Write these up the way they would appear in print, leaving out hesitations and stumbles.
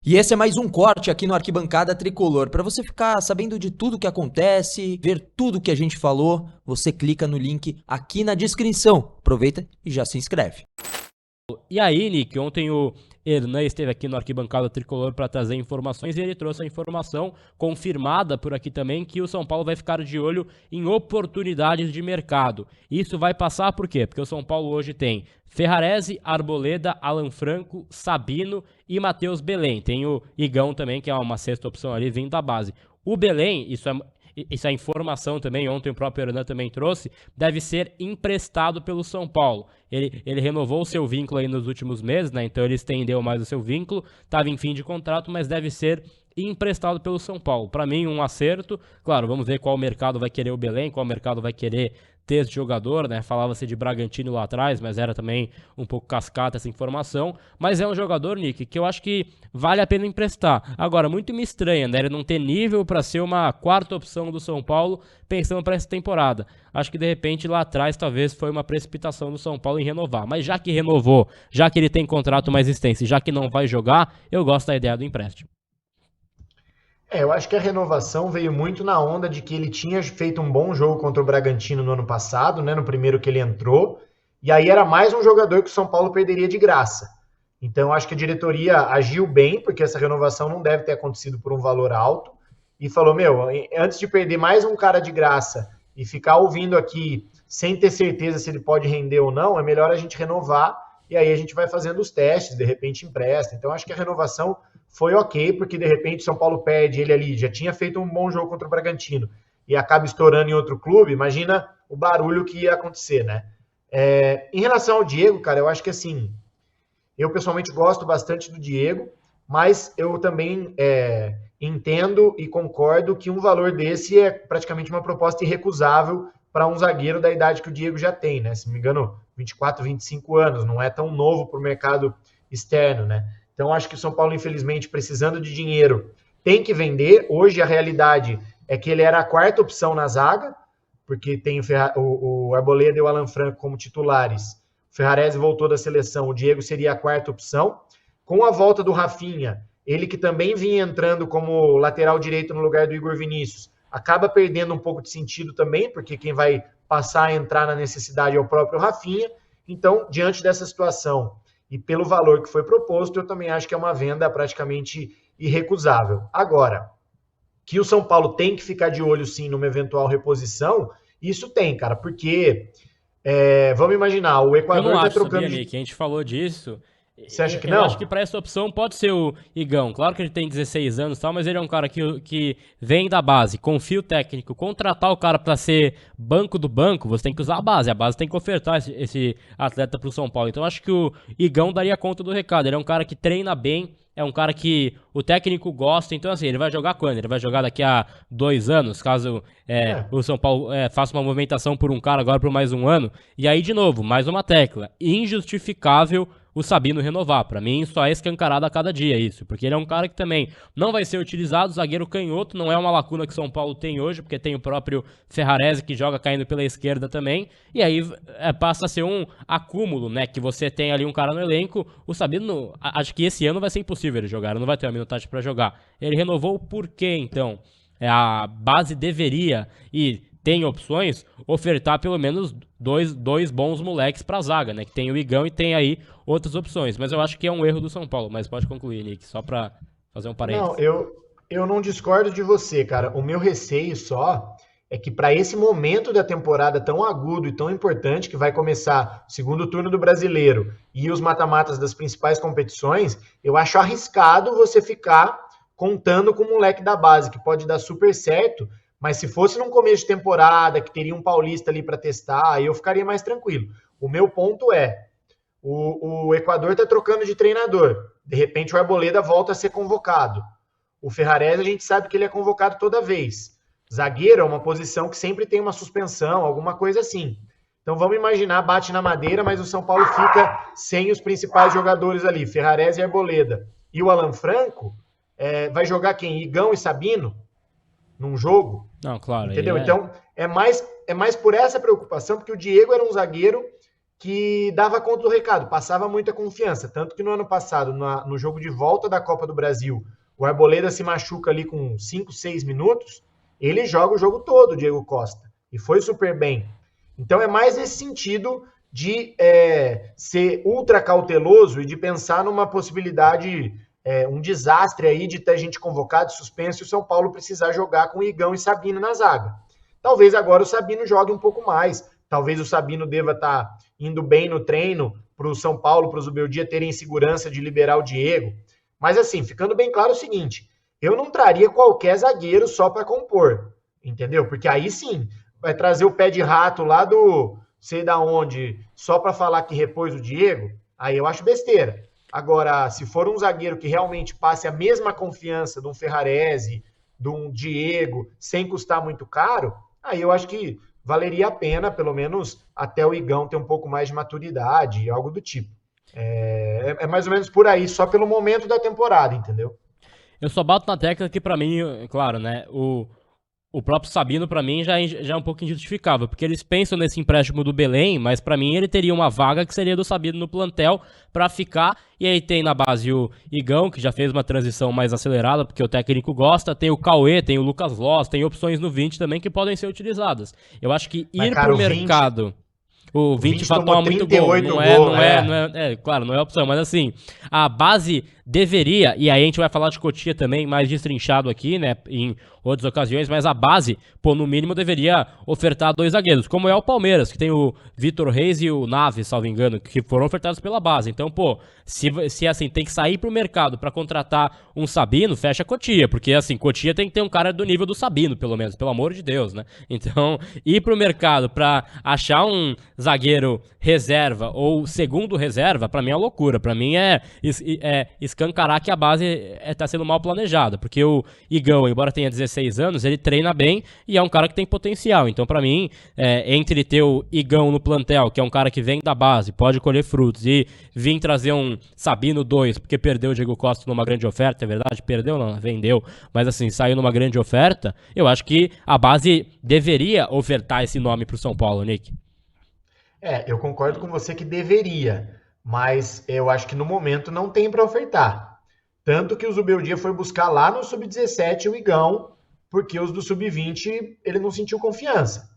E esse é mais um corte aqui no Arquibancada Tricolor. Para você ficar sabendo de tudo que acontece, ver tudo que a gente falou, você clica no link aqui na descrição. Aproveita e já se inscreve. E aí, Nick, ontem o Hernan esteve aqui no Arquibancada Tricolor para trazer informações e ele trouxe a informação confirmada por aqui também que o São Paulo vai ficar de olho em oportunidades de mercado. Isso vai passar por quê? Porque o São Paulo hoje tem Ferrarese, Arboleda, Alan Franco, Sabino e Matheus Belém. Tem o Igão também, que é uma sexta opção ali vindo da base. O Belém, isso é informação também, ontem o próprio Hernan também trouxe, deve ser emprestado pelo São Paulo. Ele renovou o seu vínculo aí nos últimos meses, né? Então ele estendeu mais o seu vínculo, estava em fim de contrato, mas deve ser emprestado pelo São Paulo. Para mim, um acerto. Claro, vamos ver qual mercado vai querer o Belém, qual mercado vai querer ter esse jogador, né? Falava-se de Bragantino lá atrás, mas era também um pouco cascata essa informação. Mas é um jogador, Nick, que eu acho que vale a pena emprestar. Agora, muito me estranha, né? Ele não ter nível para ser uma quarta opção do São Paulo, pensando para essa temporada. Acho que de repente lá atrás talvez foi uma precipitação do São Paulo em renovar. Mas já que renovou, já que ele tem contrato mais extenso e já que não vai jogar, eu gosto da ideia do empréstimo. Eu acho que a renovação veio muito na onda de que ele tinha feito um bom jogo contra o Bragantino no ano passado, né, no primeiro que ele entrou, e aí era mais um jogador que o São Paulo perderia de graça. Então eu acho que a diretoria agiu bem, porque essa renovação não deve ter acontecido por um valor alto, e falou, antes de perder mais um cara de graça e ficar ouvindo aqui sem ter certeza se ele pode render ou não, é melhor a gente renovar, e aí a gente vai fazendo os testes, de repente empresta. Então acho que a renovação foi ok, porque de repente o São Paulo perde ele ali, já tinha feito um bom jogo contra o Bragantino e acaba estourando em outro clube, imagina o barulho que ia acontecer, né? Em relação ao Diego, cara, eu acho que assim, eu pessoalmente gosto bastante do Diego, mas eu também entendo e concordo que um valor desse é praticamente uma proposta irrecusável para um zagueiro da idade que o Diego já tem, né? Se não me engano, 24, 25 anos, não é tão novo para o mercado externo, né? Então, acho que o São Paulo, infelizmente, precisando de dinheiro, tem que vender. Hoje, a realidade é que ele era a quarta opção na zaga, porque tem o Arboleda e o Alan Franco como titulares. O Ferrarese voltou da seleção, o Diego seria a quarta opção. Com a volta do Rafinha, ele que também vinha entrando como lateral direito no lugar do Igor Vinícius, acaba perdendo um pouco de sentido também, porque quem vai passar a entrar na necessidade é o próprio Rafinha. Então, diante dessa situação e pelo valor que foi proposto, eu também acho que é uma venda praticamente irrecusável. Agora, que o São Paulo tem que ficar de olho sim numa eventual reposição, isso tem, cara, porque vamos imaginar, o Equador está trocando... Sabia, Nick, a gente falou disso. Você acha que não? Eu acho que para essa opção pode ser o Igão. Claro que ele tem 16 anos e tal, mas ele é um cara que vem da base, confia o técnico. Contratar o cara para ser banco do banco, você tem que usar a base tem que ofertar esse atleta pro São Paulo. Então eu acho que o Igão daria conta do recado. Ele é um cara que treina bem, é um cara que o técnico gosta. Então assim, ele vai jogar quando? Ele vai jogar daqui a 2 anos, caso o São Paulo faça uma movimentação por um cara agora por mais um ano. E aí, de novo, mais uma tecla. Injustificável o Sabino renovar. Pra mim, só é escancarado a cada dia isso, porque ele é um cara que também não vai ser utilizado, zagueiro canhoto, não é uma lacuna que São Paulo tem hoje, porque tem o próprio Ferrarese que joga caindo pela esquerda também, e aí passa a ser um acúmulo, né, que você tem ali um cara no elenco. O Sabino, acho que esse ano vai ser impossível ele jogar, ele não vai ter uma minutagem pra jogar. Ele renovou por quê, então? A base deveria e tem opções, ofertar pelo menos dois bons moleques pra zaga, né? Que tem o Igão e tem aí outras opções. Mas eu acho que é um erro do São Paulo. Mas pode concluir, Nick, só pra fazer um parênteses. Não, eu não discordo de você, cara. O meu receio só é que para esse momento da temporada tão agudo e tão importante, que vai começar o segundo turno do Brasileiro e os mata-matas das principais competições, eu acho arriscado você ficar contando com o moleque da base, que pode dar super certo, mas se fosse num começo de temporada, que teria um paulista ali para testar, aí eu ficaria mais tranquilo. O meu ponto é, o Equador está trocando de treinador. De repente o Arboleda volta a ser convocado. O Ferrarese a gente sabe que ele é convocado toda vez. Zagueiro é uma posição que sempre tem uma suspensão, alguma coisa assim. Então vamos imaginar, bate na madeira, mas o São Paulo fica sem os principais jogadores ali, Ferrarese e Arboleda. E o Alan Franco vai jogar quem? Igão e Sabino? Num jogo? Não, claro. Entendeu? Então, é mais por essa preocupação, porque o Diego era um zagueiro que dava conta do recado, passava muita confiança. Tanto que no ano passado, no jogo de volta da Copa do Brasil, o Arboleda se machuca ali com 5, 6 minutos, ele joga o jogo todo, o Diego Costa, e foi super bem. Então é mais nesse sentido de ser ultra cauteloso e de pensar numa possibilidade, um desastre aí de ter gente convocada, suspenso, e o São Paulo precisar jogar com Igão e Sabino na zaga. Talvez agora o Sabino jogue um pouco mais, talvez o Sabino deva estar indo bem no treino para o São Paulo, para o Zubeldia terem segurança de liberar o Diego. Mas assim, ficando bem claro o seguinte, eu não traria qualquer zagueiro só para compor, entendeu? Porque aí sim, vai trazer o pé de rato lá do sei da onde, só para falar que repôs o Diego, aí eu acho besteira. Agora, se for um zagueiro que realmente passe a mesma confiança de um Ferrarese, de um Diego, sem custar muito caro, aí eu acho que valeria a pena, pelo menos até o Igão ter um pouco mais de maturidade, algo do tipo. É mais ou menos por aí, só pelo momento da temporada, entendeu? Eu só bato na tecla que pra mim, claro, né, o próprio Sabino pra mim já é um pouco injustificável, porque eles pensam nesse empréstimo do Belém, mas pra mim ele teria uma vaga que seria do Sabino no plantel pra ficar, e aí tem na base o Igão, que já fez uma transição mais acelerada, porque o técnico gosta, tem o Cauê, tem o Lucas Loss, tem opções no 20 também que podem ser utilizadas. Eu acho que ir pro mercado... O 20 vai tomar muito gol, claro, não é opção, mas assim, a base deveria, e aí a gente vai falar de Cotia também, mais destrinchado aqui, né, em outras ocasiões, mas a base, pô, no mínimo deveria ofertar 2 zagueiros, como é o Palmeiras, que tem o Vitor Reis e o Naves, salvo engano, que foram ofertados pela base. Então, pô, se assim, tem que sair pro mercado pra contratar um Sabino, fecha a Cotia, porque assim, Cotia tem que ter um cara do nível do Sabino, pelo menos, pelo amor de Deus, né? Então, ir pro mercado pra achar um zagueiro reserva ou segundo reserva, pra mim é uma loucura. Pra mim é escancarar que a base tá sendo mal planejada, porque o Igão, embora tenha 16 anos, ele treina bem e é um cara que tem potencial. Então, pra mim, entre ter o Igão no plantel, que é um cara que vem da base, pode colher frutos, e vir trazer um Sabino 2, porque perdeu o Diego Costa numa grande oferta, é verdade? Perdeu não, vendeu, mas assim, saiu numa grande oferta, eu acho que a base deveria ofertar esse nome pro São Paulo, Nick. Eu concordo com você que deveria, mas eu acho que no momento não tem para ofertar. Tanto que o Zubeldia foi buscar lá no Sub-17 o Igão, porque os do Sub-20 ele não sentiu confiança.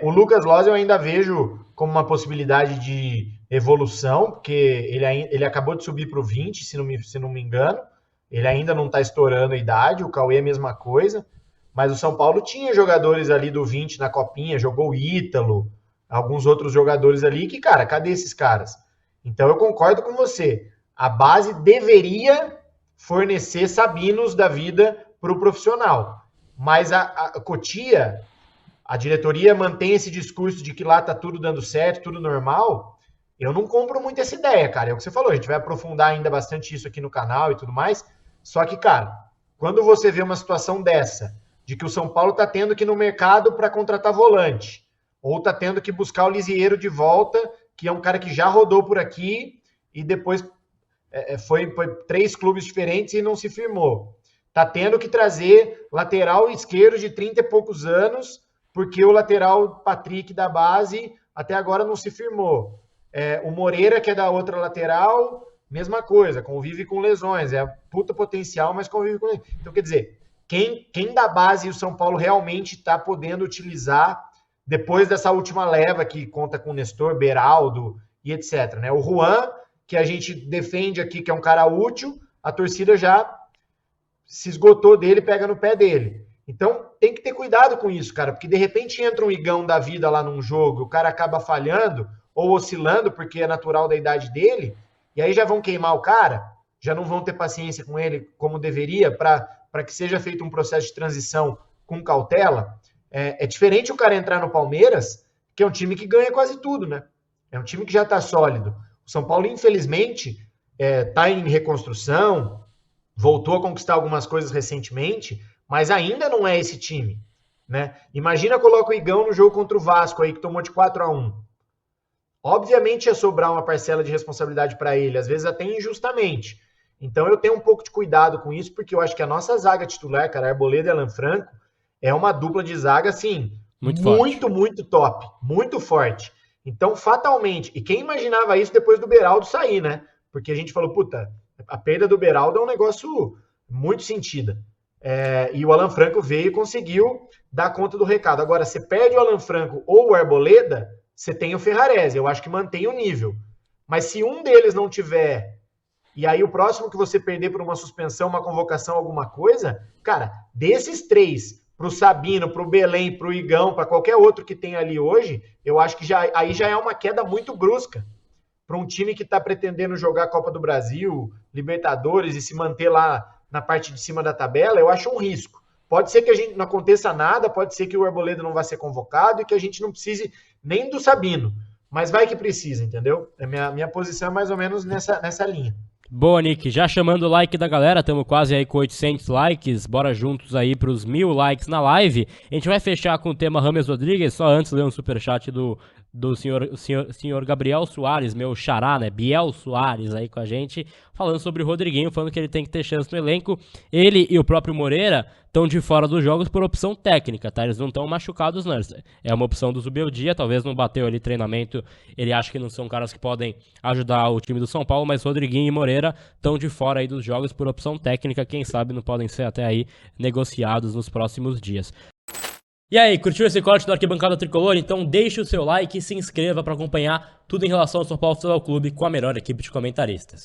O Lucas Loz eu ainda vejo como uma possibilidade de evolução, porque ele acabou de subir para o 20, se não me engano. Ele ainda não está estourando a idade, o Cauê é a mesma coisa. Mas o São Paulo tinha jogadores ali do 20 na Copinha, jogou o Ítalo, alguns outros jogadores ali que, cara, cadê esses caras? Então eu concordo com você. A base deveria fornecer Sabinos da vida para o profissional. Mas a Cotia, a diretoria mantém esse discurso de que lá tá tudo dando certo, tudo normal. Eu não compro muito essa ideia, cara. É o que você falou, a gente vai aprofundar ainda bastante isso aqui no canal e tudo mais. Só que, cara, quando você vê uma situação dessa, de que o São Paulo tá tendo que ir no mercado para contratar volante, ou tá tendo que buscar o Lisieiro de volta, que é um cara que já rodou por aqui e depois foi 3 clubes diferentes e não se firmou. Tá tendo que trazer lateral esquerdo de 30 e poucos anos, porque o lateral Patrick da base até agora não se firmou. O Moreira, que é da outra lateral, mesma coisa, convive com lesões, puta potencial, mas convive com lesões. Então, quer dizer, quem da base o São Paulo realmente está podendo utilizar depois dessa última leva que conta com o Nestor, Beraldo e etc. Né? O Juan, que a gente defende aqui, que é um cara útil, a torcida já se esgotou dele, pega no pé dele. Então, tem que ter cuidado com isso, cara, porque de repente entra um Igão da vida lá num jogo, o cara acaba falhando ou oscilando, porque é natural da idade dele, e aí já vão queimar o cara, já não vão ter paciência com ele como deveria, para que seja feito um processo de transição com cautela. É diferente o cara entrar no Palmeiras, que é um time que ganha quase tudo, né? É um time que já está sólido. O São Paulo, infelizmente, está em reconstrução, voltou a conquistar algumas coisas recentemente, mas ainda não é esse time, né? Imagina coloca o Igão no jogo contra o Vasco aí, que tomou de 4-1. Obviamente ia sobrar uma parcela de responsabilidade para ele, às vezes até injustamente. Então eu tenho um pouco de cuidado com isso, porque eu acho que a nossa zaga titular, cara, Arboleda e Alan Franco, é uma dupla de zaga, assim, muito top, muito forte. Então, fatalmente, e quem imaginava isso depois do Beraldo sair, né? Porque a gente falou, puta, a perda do Beraldo é um negócio muito sentido. E o Alan Franco veio e conseguiu dar conta do recado. Agora, você perde o Alan Franco ou o Arboleda, você tem o Ferrarese. Eu acho que mantém o nível. Mas se um deles não tiver, e aí o próximo que você perder por uma suspensão, uma convocação, alguma coisa, cara, desses três, pro Sabino, pro Belém, pro Igão, para qualquer outro que tem ali hoje, eu acho que aí já é uma queda muito brusca para um time que está pretendendo jogar a Copa do Brasil, Libertadores e se manter lá na parte de cima da tabela. Eu acho um risco. Pode ser que a gente não aconteça nada, pode ser que o Arboleda não vá ser convocado e que a gente não precise nem do Sabino, mas vai que precisa, entendeu? Minha posição é mais ou menos nessa linha. Boa, Nick. Já chamando o like da galera, estamos quase aí com 800 likes, bora juntos aí pros 1000 likes na live. A gente vai fechar com o tema James Rodrigues, só antes ler um superchat do senhor Gabriel Soares, meu xará, né, Biel Soares aí com a gente, falando sobre o Rodriguinho, falando que ele tem que ter chance no elenco. Ele e o próprio Moreira estão de fora dos jogos por opção técnica, tá? Eles não estão machucados, não. É uma opção do Zubeldia, talvez não bateu ali treinamento, ele acha que não são caras que podem ajudar o time do São Paulo, mas Rodriguinho e Moreira estão de fora aí dos jogos por opção técnica, quem sabe não podem ser até aí negociados nos próximos dias. E aí, curtiu esse corte do Arquibancada Tricolor? Então deixe o seu like e se inscreva para acompanhar tudo em relação ao São Paulo Futebol Clube com a melhor equipe de comentaristas.